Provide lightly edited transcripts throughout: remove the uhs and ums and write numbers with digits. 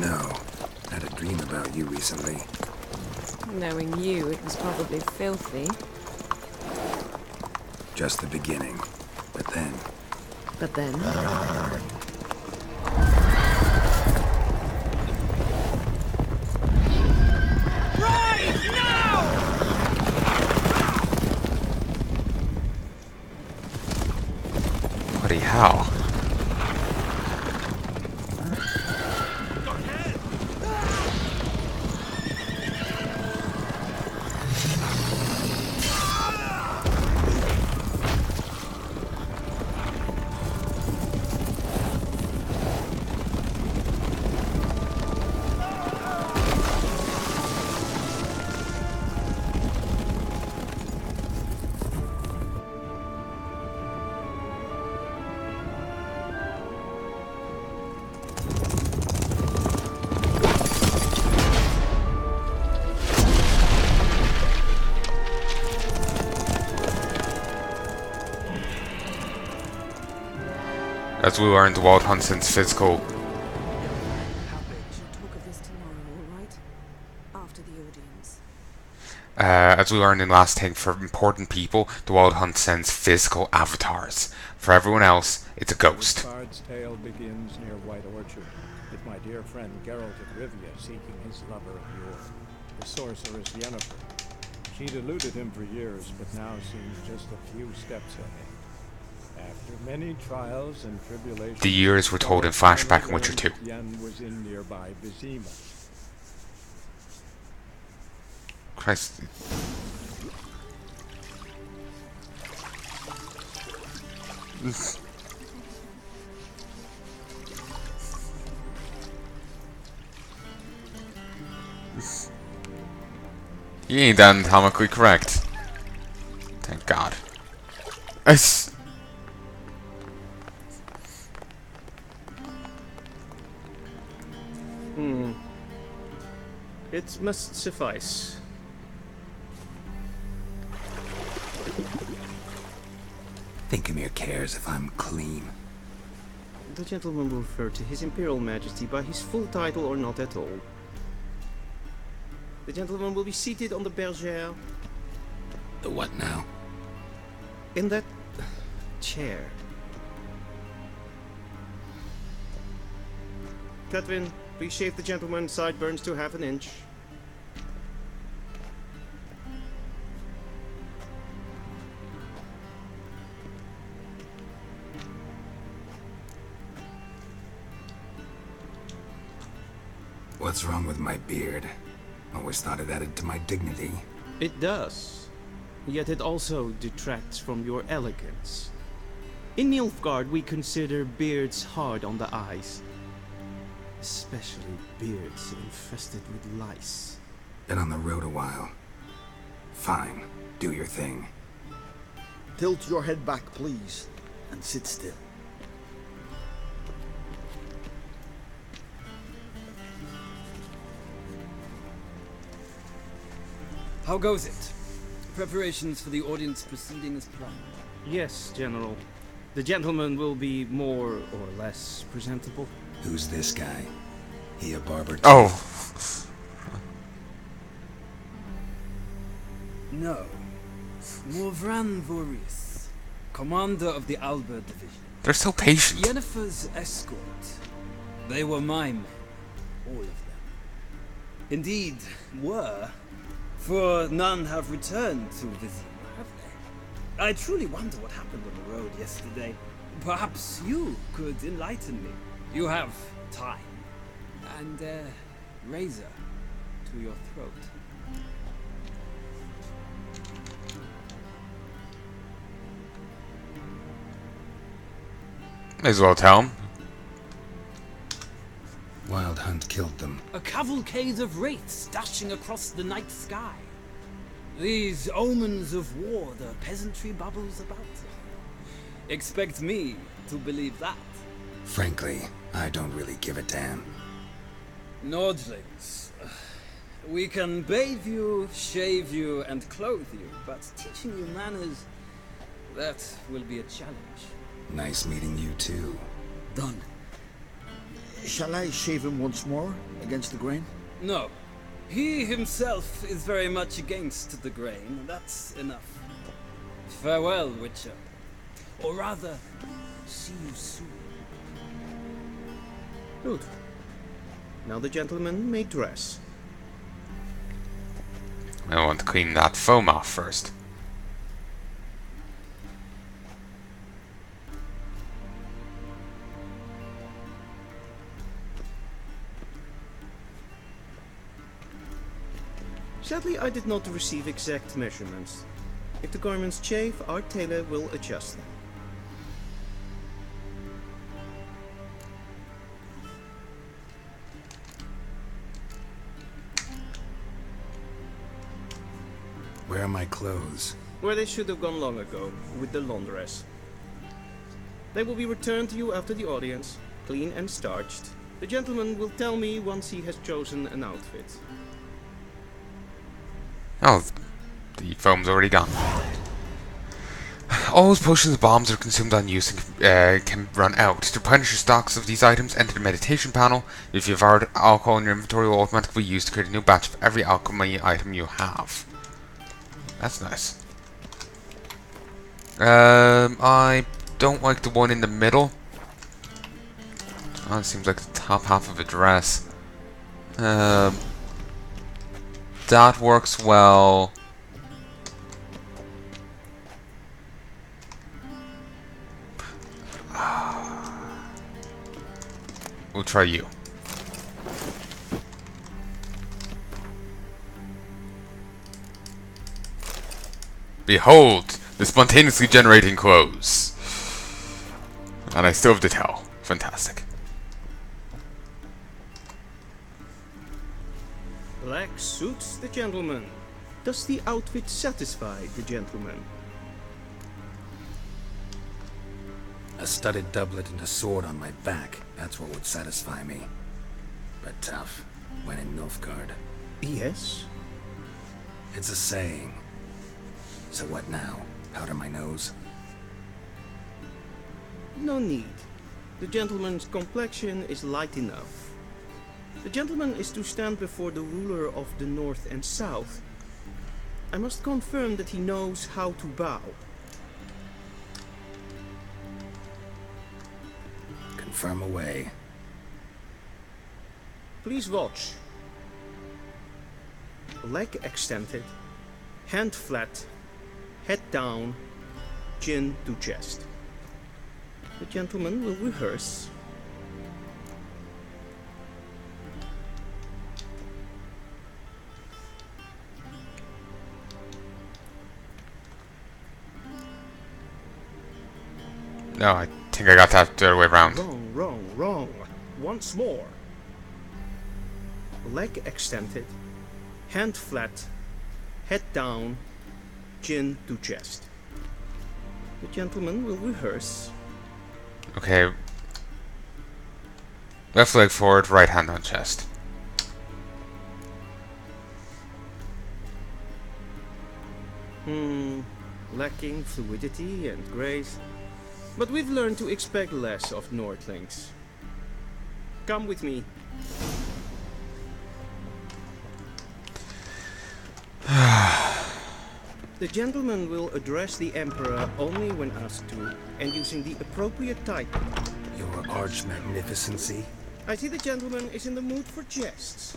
know. I had a dream about you recently. Knowing you, it was probably filthy. Just the beginning. But then... But then? Rise now! Bloody hell. As we learned, the Wild Hunt's physical. We'll talk of this tomorrow, all right? After the audience. As we learned in the last thing, for important people, the Wild Hunt sends physical avatars. For everyone else, it's a ghost. The bard's tale begins near White Orchard, with my dear friend Geralt of Rivia seeking his lover of yore, the sorceress Yennefer. She'd eluded him for years, but now seems just a few steps ahead. After many trials and tribulations, The years were told in flashback in Witcher 2. Yen was in nearby Vizima. Christ. He ain't anatomically correct. Thank God. It must suffice. Think Emhyr cares if I'm clean. The gentleman will refer to His Imperial Majesty by his full title or not at all. The gentleman will be seated on the bergère. The what now? In that chair. Catwin, please shave the gentleman's sideburns to half an inch. What's wrong with my beard? Always thought it added to my dignity. It does. Yet it also detracts from your elegance. In Nilfgaard, we consider beards hard on the eyes. Especially beards infested with lice. Been on the road a while. Fine. Do your thing. Tilt your head back, please, and sit still. How goes it? Preparations for the audience proceeding as planned. Yes, General. The gentleman will be more or less presentable. Who's this guy? He a barber too? Oh. No. Morvran Voris, commander of the Alba division. They're so patient. Yennefer's escort. They were my men. All of them. Indeed, were. For none have returned to Vizima, have they? I truly wonder what happened on the road yesterday. Perhaps you could enlighten me. You have time. And a razor to your throat. May as well tell him. Wild Hunt killed them. A cavalcade of wraiths dashing across the night sky. These omens of war the peasantry bubbles about. Expect me to believe that. Frankly, I don't really give a damn. Nordlings. We can bathe you, shave you, and clothe you, but teaching you manners, that will be a challenge. Nice meeting you too. Done. Shall I shave him once more against the grain? No. He himself is very much against the grain. That's enough. Farewell, Witcher. Or rather, see you soon. Good. Now the gentleman may dress. I want to clean that foam off first. Sadly, I did not receive exact measurements. If the garments chafe, our tailor will adjust them. Where are my clothes? Where they should have gone long ago, with the laundress. They will be returned to you after the audience, clean and starched. The gentleman will tell me once he has chosen an outfit. Oh, the foam's already gone. All potions and bombs are consumed on use and can run out. To replenish your stocks of these items, enter the meditation panel. If you have already alcohol in your inventory, will automatically be used to create a new batch of every alchemy item you have. That's nice. I don't like the one in the middle. Oh, it seems like the top half of a dress. That works well. We'll try you. Behold, the spontaneously generating clothes. And I still have the towel. Fantastic. Black suits the gentleman. Does the outfit satisfy the gentleman? A studded doublet and a sword on my back. That's what would satisfy me. But tough. When in Nilfgaard. Yes. It's a saying. So what now? Powder my nose? No need. The gentleman's complexion is light enough. The gentleman is to stand before the ruler of the North and South. I must confirm that he knows how to bow. Confirm away. Please watch. Leg extended, hand flat, head down, chin to chest. The gentleman will rehearse. No, I think I got that the other way around. Wrong. Once more. Leg extended, hand flat, head down, chin to chest. The gentleman will rehearse. Okay. Left leg forward, right hand on chest. Lacking fluidity and grace. But we've learned to expect less of Nordlings. Come with me. The gentleman will address the Emperor only when asked to, and using the appropriate title. Your arch-magnificency? I see the gentleman is in the mood for jests.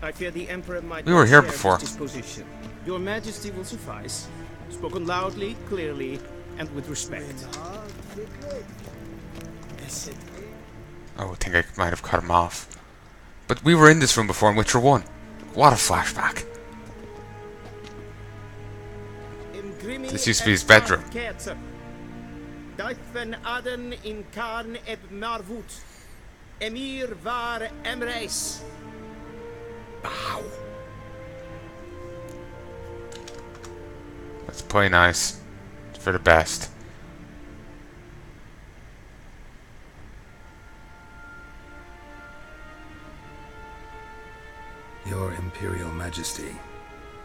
I fear the Emperor might We were not here share before. his disposition. Your Majesty will suffice. Spoken loudly, clearly, and with respect. Oh, I think I might have cut him off. But we were in this room before in Witcher 1. What a flashback. This used to be his bedroom. Aden in Karn eb Marvut. Emhyr var Emreis. Bow. Let's play nice. It's for the best. Your Imperial Majesty.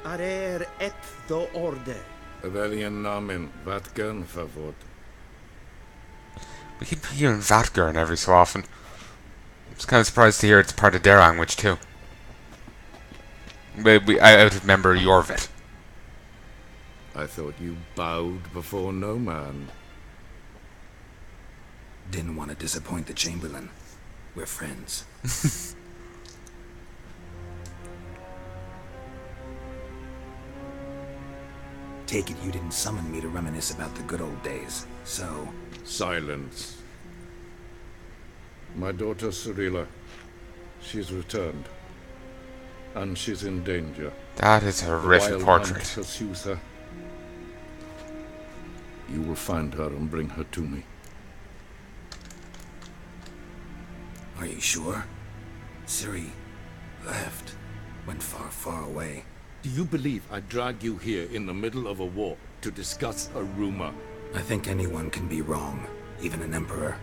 Arer et do orde. Welchen Namen? Wat gern verwort? We keep hearing Vatgern every so often. was kind of surprised to hear it's part of their language too. I remember Yorvit. I thought you bowed before no man. Didn't want to disappoint the Chamberlain. We're friends. Take it you didn't summon me to reminisce about the good old days, so... Silence. My daughter Cirilla, she's returned. And she's in danger. That is a horrific The wild portrait. hunt pursues her. You will find her and bring her to me. Are you sure? Ciri left. Went far, far away. Do you believe I drag you here in the middle of a war to discuss a rumor? I think anyone can be wrong, even an emperor.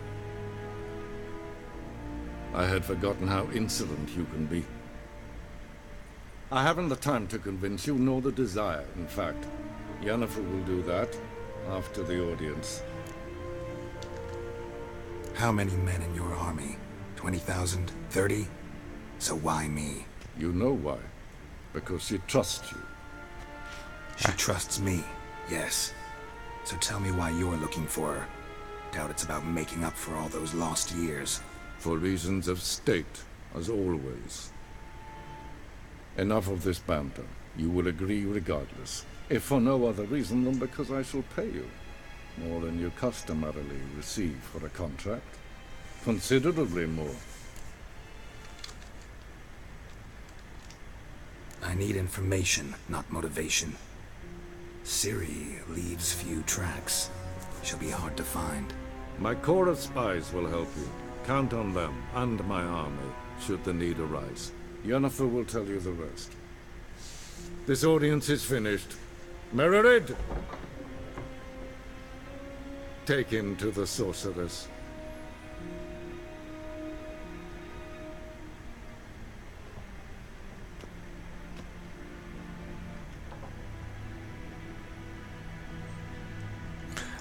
I had forgotten how insolent you can be. I haven't the time to convince you, nor the desire, in fact. Yennefer will do that after the audience. How many men in your army? 20,000? 30? So why me? You know why. Because she trusts you. She trusts me, yes. So tell me why you're looking for her. Doubt it's about making up for all those lost years. For reasons of state, as always. Enough of this banter. You will agree regardless. If for no other reason than because I shall pay you. More than you customarily receive for a contract. Considerably more. I need information, not motivation. Ciri leaves few tracks. She'll be hard to find. My corps of spies will help you. Count on them, and my army, should the need arise. Yennefer will tell you the rest. This audience is finished. Mererid! Take him to the sorceress.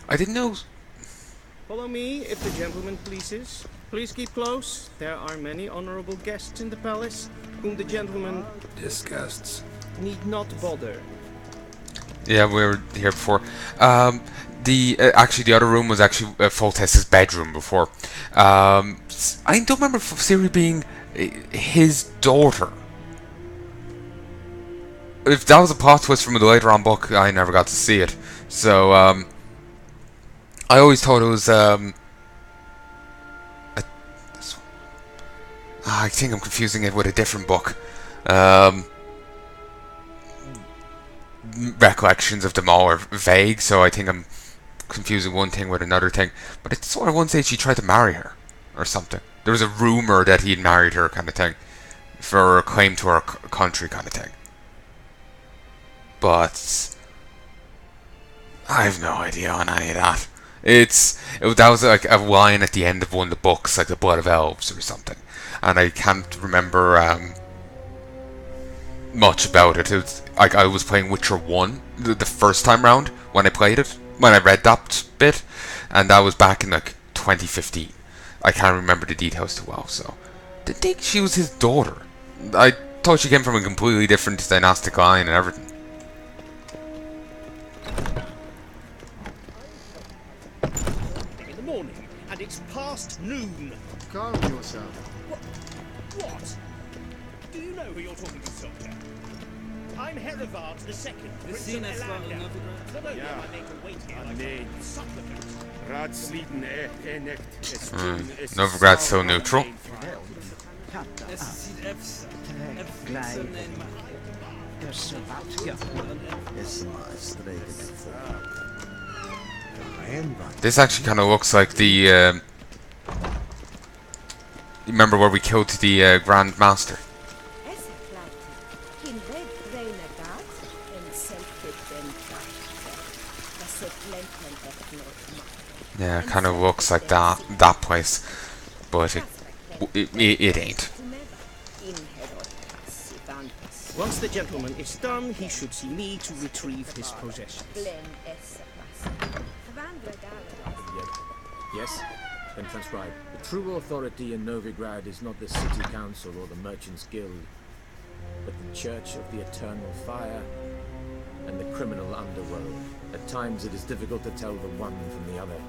I didn't know. Follow me, if the gentleman pleases. Please keep close. There are many honorable guests in the palace, whom the gentleman Disgusts. need not bother. Yeah, we were here before. Actually, the other room was actually Foltest's bedroom before. I don't remember Ciri being his daughter. If that was a plot twist from the later on book, I never got to see it. So, I always thought it was, I think I'm confusing it with a different book. Recollections of them all are vague, so I think I'm confusing one thing with another thing. But it's sort of one stage he tried to marry her, or something. There was a rumor that he'd married her, kind of thing, for a claim to her country, kind of thing. But I have no idea on any of that. That was like a line at the end of one of the books, like the Blood of Elves or something, and I can't remember much about it. It was like I was playing Witcher 1 the first time round when I played it, when I read that bit, and that was back in like 2015. I can't remember the details too well, so didn't think she was his daughter. I thought she came from a completely different dynastic line and everything. In the morning, and it's past noon. Calm yourself. What? Do you know who you're talking to, Soldier? I'm Herivard the Second, Prince of Elanda. Not only am I made to wait here like a supplicant. Novigrad's so neutral. This actually kind of looks like the. You remember where we killed the Grand Master? Yeah, it kind of looks like that place, but it ain't. Once the gentleman is done, he should see me to retrieve his possessions. Yes? Then transcribe. The true authority in Novigrad is not the city council or the merchants' guild, but the Church of the Eternal Fire and the criminal underworld. At times it is difficult to tell the one from the other.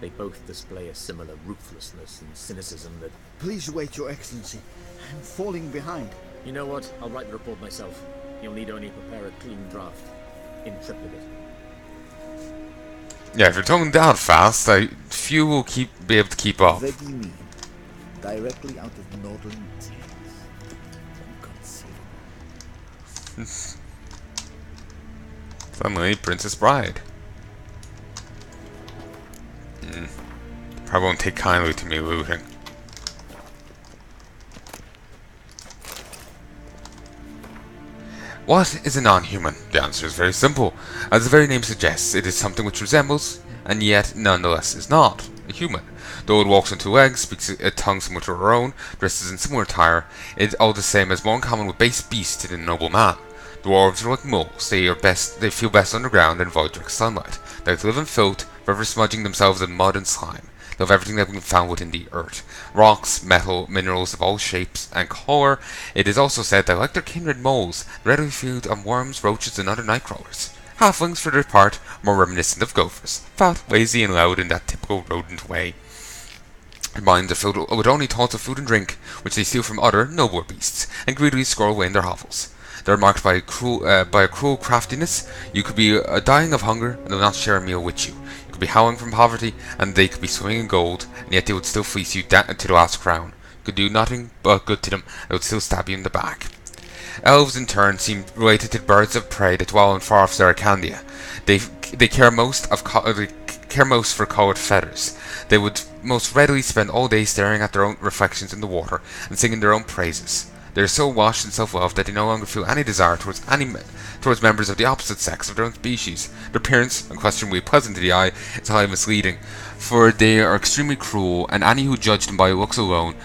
They both display a similar ruthlessness and cynicism that... Please wait, Your Excellency. I'm falling behind. You know what? I'll write the report myself. You'll need only prepare a clean draft. In triplicate. Yeah, if you're talking that fast, few will be able to keep up. What do you mean? Directly out of northern tales. Inconceivable. Suddenly, Princess Bride. Probably won't take kindly to me looting. What is a non-human? The answer is very simple. As the very name suggests, it is something which resembles, and yet nonetheless is not, a human. Though it walks on two legs, speaks a tongue similar to our own, dresses in similar attire, it is all the same as more in common with base beast than a noble man. Dwarves are like moles. They feel best underground and avoid direct sunlight. They live in filth, forever smudging themselves in mud and slime. They love everything that can be found within the earth. Rocks, metal, minerals of all shapes and colour. It is also said that, like their kindred moles, they readily feed on worms, roaches, and other night crawlers. Halflings, for their part, are more reminiscent of gophers. Fat, lazy, and loud in that typical rodent way. Their minds are filled with only thoughts of food and drink, which they steal from other, nobler beasts, and greedily squirrel away in their hovels. They are marked by a cruel craftiness. You could be dying of hunger, and they will not share a meal with you. You could be howling from poverty, and they could be swimming in gold, and yet they would still fleece you to the last crown. You could do nothing but good to them, and they would still stab you in the back. Elves, in turn, seem related to the birds of prey that dwell in far-off Scoia'tael. They care most for coloured feathers. They would most readily spend all day staring at their own reflections in the water and singing their own praises. They are so washed in self-love that they no longer feel any desire towards members of the opposite sex of their own species. Their appearance, unquestionably pleasant to the eye, is highly misleading, for they are extremely cruel, and any who judge them by looks alone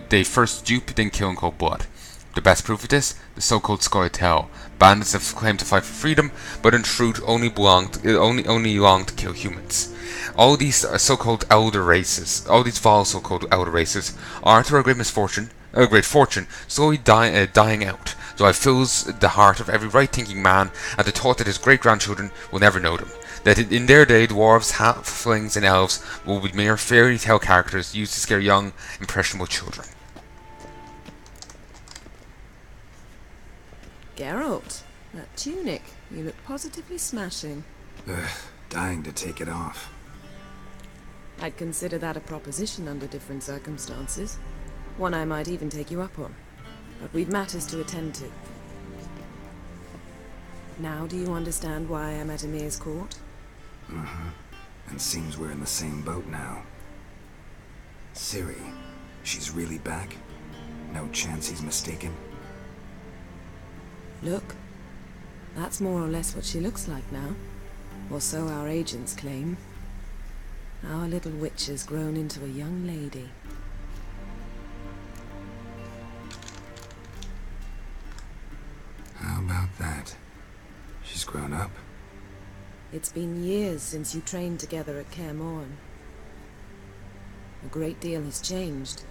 they first dupe, then kill in cold blood. The best proof of this, the so-called Scoia'tael. Bandits have claimed to fight for freedom, but in truth only long to kill humans. All these so-called elder races, all these vile so-called elder races, are, to our great fortune, slowly dying out, though it fills the heart of every right-thinking man at the thought that his great-grandchildren will never know them. That in their day, dwarves, halflings, and elves will be mere fairy tale characters used to scare young, impressionable children. Geralt, that tunic. You look positively smashing. Dying to take it off. I'd consider that a proposition under different circumstances. One I might even take you up on. But we've matters to attend to. Now do you understand why I'm at Emhyr's court? And seems we're in the same boat now. Ciri, she's really back? No chance he's mistaken? Look. That's more or less what she looks like now. Or so our agents claim. Our little witch has grown into a young lady. How about that? She's grown up? It's been years since you trained together at Kaer Morhen. A great deal has changed.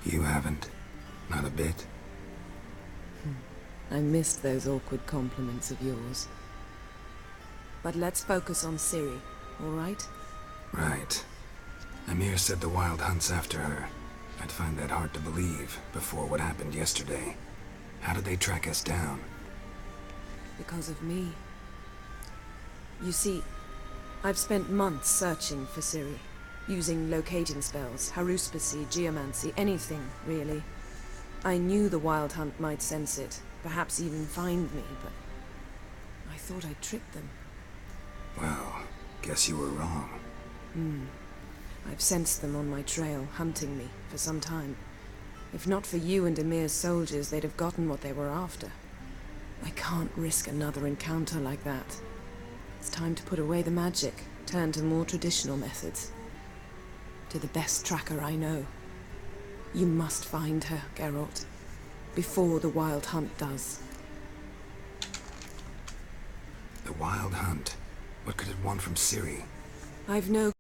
You haven't. Not a bit. I missed those awkward compliments of yours. But let's focus on Ciri, all right? Right. Emhyr said the Wild Hunt's after her. I'd find that hard to believe before what happened yesterday. How did they track us down? Because of me. You see, I've spent months searching for Ciri, using locating spells, haruspicy, geomancy, anything, really. I knew the Wild Hunt might sense it, perhaps even find me, but I thought I'd tricked them. Well, guess you were wrong. I've sensed them on my trail, hunting me, for some time. If not for you and Emhyr's soldiers, they'd have gotten what they were after. I can't risk another encounter like that. It's time to put away the magic, turn to more traditional methods. To the best tracker I know. You must find her, Geralt. Before the Wild Hunt does. The Wild Hunt? What could it want from Ciri? I've no